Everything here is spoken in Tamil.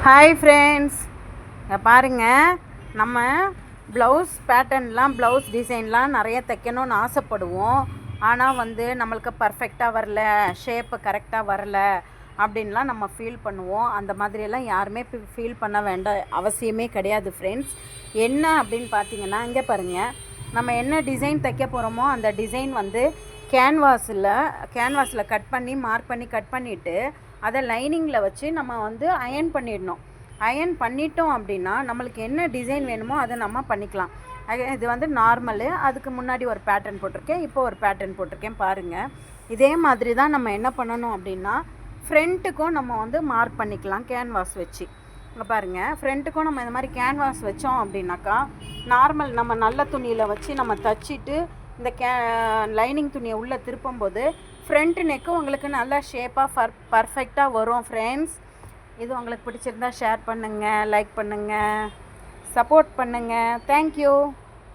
ஹாய் ஃப்ரெண்ட்ஸ், பாருங்கள். நம்ம ப்ளவுஸ் பேட்டர்ன்லாம் ப்ளவுஸ் டிசைன்லாம் நிறைய தைக்கணும்னு ஆசைப்படுவோம். ஆனால் நம்மளுக்கு பர்ஃபெக்டாக வரல, ஷேப்பு கரெக்டாக வரல அப்படின்லாம் நம்ம ஃபீல் பண்ணுவோம். அந்த மாதிரியெல்லாம் யாருமே ஃபீல் பண்ண வேண்டாம், அவசியமே கிடையாது ஃப்ரெண்ட்ஸ். என்ன அப்படின்னு பார்த்தீங்கன்னா, இங்கே பாருங்கள், நம்ம என்ன டிசைன் தைக்க போகிறோமோ அந்த டிசைன் கேன்வாஸில் கட் பண்ணி மார்க் பண்ணி கட் பண்ணிவிட்டு அதை லைனிங்கில் வச்சு நம்ம அயர்ன் பண்ணிடணும். அயர்ன் பண்ணிட்டோம் அப்படின்னா நம்மளுக்கு என்ன டிசைன் வேணுமோ அதை நம்ம பண்ணிக்கலாம். இது நார்மலு. அதுக்கு முன்னாடி ஒரு பேட்டர்ன் போட்டிருக்கேன், இப்போ ஒரு பேட்டர்ன் போட்டிருக்கேன் பாருங்கள். இதே மாதிரி தான் நம்ம என்ன பண்ணணும் அப்படின்னா, ஃப்ரண்ட்டுக்கும் நம்ம மார்க் பண்ணிக்கலாம் கேன்வாஸ் வச்சு. இங்கே பாருங்கள், ஃப்ரண்ட்டுக்கும் நம்ம இந்த மாதிரி கேன்வாஸ் வச்சோம் அப்படின்னாக்கா, நார்மல் நம்ம நல்ல துணியில் வச்சு நம்ம தச்சிட்டு இந்த லைனிங் துணியை உள்ளே திருப்பும்போது ஃப்ரண்ட் நெக்கு உங்களுக்கு நல்லா ஷேப்பாக பர்ஃபெக்டாக வரும் ஃப்ரெண்ட்ஸ். இது உங்களுக்கு பிடிச்சிருந்தா ஷேர் பண்ணுங்கள், லைக் பண்ணுங்கள், சப்போர்ட் பண்ணுங்கள். தேங்க்யூ.